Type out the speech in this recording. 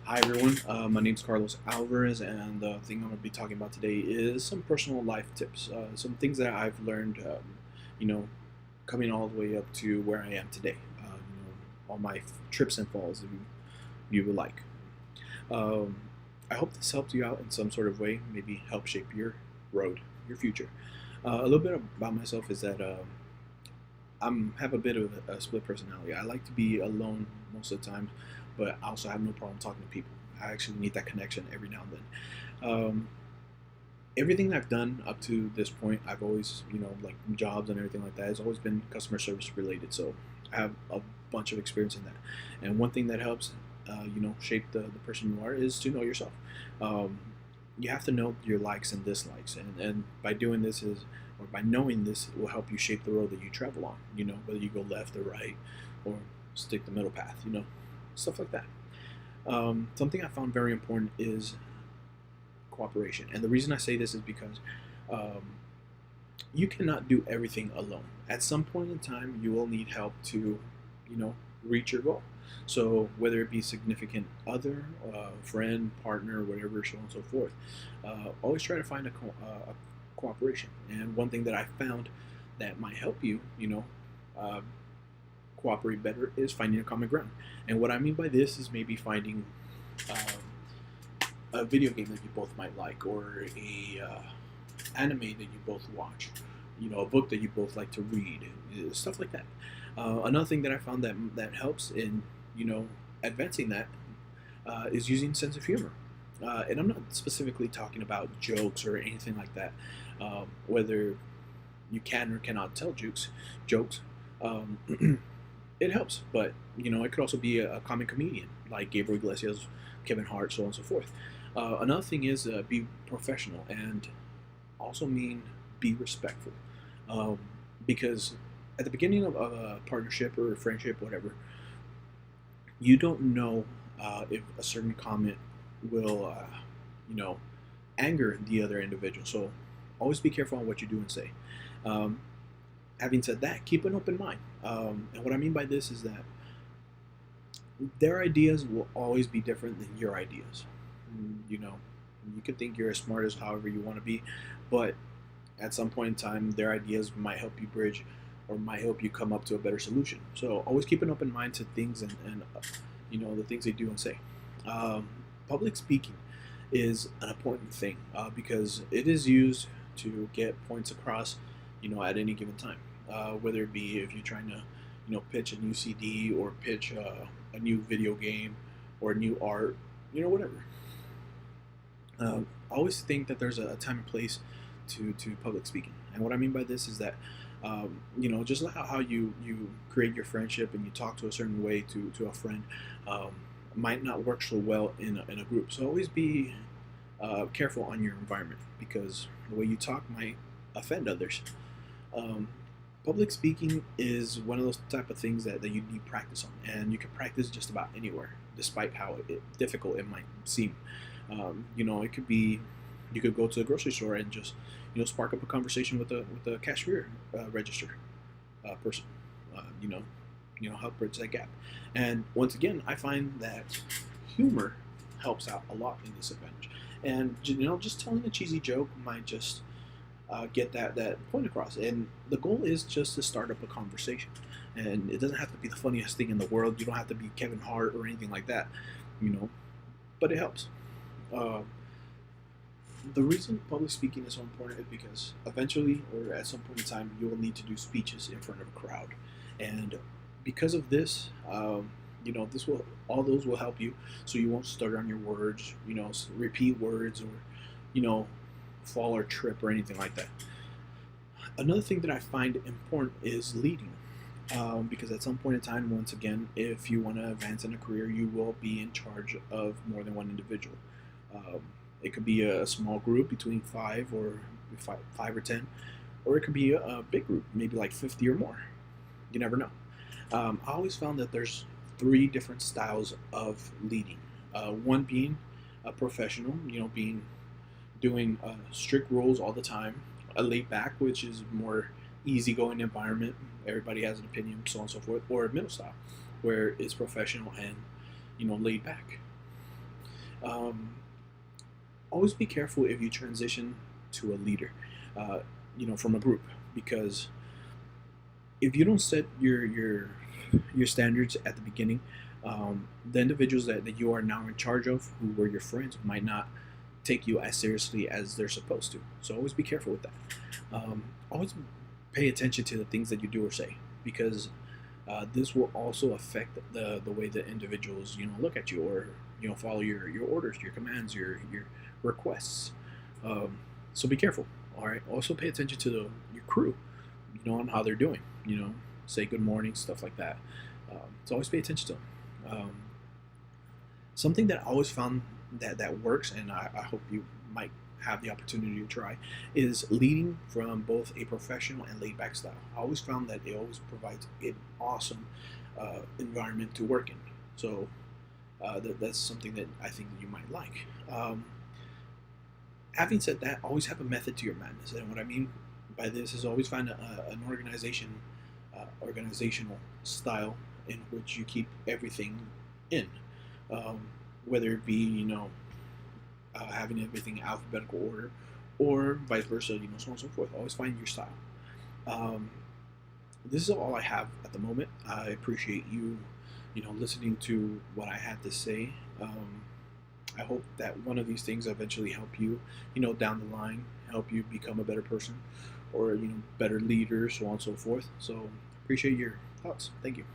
Hi everyone, my name is Carlos Alvarez, and the thing I'm going to be talking about today is some personal life tips, some things that I've learned, you know, coming all the way up to where I am today. All my trips and falls, if you would like. Um, I hope this helps you out in some sort of way, maybe help shape your road, your future. A little bit about myself is that I'm have a bit of a split personality. I like to be alone most of the time, but I also have no problem talking to people. I actually need that connection every now and then. Everything that I've done up to this point, I've always, like jobs and everything like that, has always been customer service related. So I have a bunch of experience in that. And one thing that helps, shape the person you are is to know yourself. Um, you have to know your likes and dislikes, and by doing this is or by knowing this, it will help you shape the road that you travel on. Whether you go left or right, or stick the middle path. Stuff like that. Something I found very important is cooperation, and the reason I say this is because um, you cannot do everything alone. At some point in time, you will need help to, you know, reach your goal. So whether it be significant other, friend, partner, whatever, so on and so forth, always try to find a cooperation. And one thing that I found that might help you, uh, cooperate better is finding a common ground. And what I mean by this is maybe finding a video game that you both might like, or a anime that you both watch, a book that you both like to read, stuff like that. Another thing that I found that helps in advancing that is using sense of humor. And I'm not specifically talking about jokes or anything like that. Whether you can or cannot tell jokes, um, it helps. But it could also be a comic comedian like Gabriel Iglesias, Kevin Hart, so on and so forth. Another thing is be professional, and also mean be respectful, um, because at the beginning of a partnership or a friendship, whatever, you don't know if a certain comment will, you know, anger the other individual. So always be careful on what you do and say. Um, Having said that, keep an open mind. And what I mean by this is that their ideas will always be different than your ideas. You know, you can think you're as smart as however you want to be, but at some point in time, their ideas might help you bridge or might help you come up to a better solution. So always keep an open mind to things and the things they do and say. Um, Public speaking is an important thing because it is used to get points across, at any given time. Whether it be if you're trying to, pitch a new CD or pitch a new video game or new art, whatever. I always think that there's a time and place to public speaking, and what I mean by this is that just like how you create your friendship and you talk to a certain way to a friend, um, might not work so well in a group. So always be careful on your environment because the way you talk might offend others. Um, Public speaking is one of those type of things that you need practice on, and you can practice just about anywhere, despite how difficult it might seem. It could be you could go to the grocery store and just spark up a conversation with a cashier register person. Uh, you know, help bridge that gap. And once again, I find that humor helps out a lot in this advantage. And just telling a cheesy joke might just get that point across. And the goal is just to start up a conversation. And it doesn't have to be the funniest thing in the world. You don't have to be Kevin Hart or anything like that, but it helps. Uh, the reason public speaking is so important is because eventually, or at some point in time, you will need to do speeches in front of a crowd, and because of this, this will all those will help you, so you won't stutter on your words, repeat words, or you know, fall or trip or anything like that. Another thing that I find important is leading. Because at some point in time, once again, if you want to advance in a career, you will be in charge of more than one individual. Um, it could be a small group between five or ten, or it could be a big group, maybe like 50 or more. You never know. I always found that there's three different styles of leading. One being a professional, being doing strict rules all the time. A laid back, which is more easygoing environment. Everybody has an opinion, so on and so forth. Or a middle style, where it's professional and laid back. Um, Always be careful if you transition to a leader, uh, from a group, because if you don't set your standards at the beginning, the individuals that you are now in charge of, who were your friends, might not take you as seriously as they're supposed to. So always be careful with that. Always pay attention to the things that you do or say, because this will also affect the way that individuals look at you, or follow your orders, your commands, your requests. So be careful. All right. Also pay attention to your crew, on how they're doing. Say good morning, stuff like that. So always pay attention to them. Something that I always found that works, and I hope you might have the opportunity to try, is leading from both a professional and laid back style. I always found that it always provides an awesome environment to work in. So that's something that I think that you might like. Having said that, always have a method to your madness, and what I mean by this is always find an organizational style in which you keep everything in, um, whether it be having everything in alphabetical order, or vice versa, so on and so forth. Always find your style. Um, this is all I have at the moment. I appreciate you, listening to what I had to say. I hope that one of these things eventually help you, down the line, help you become a better person, or better leader, so on and so forth. So appreciate your thoughts. Thank you.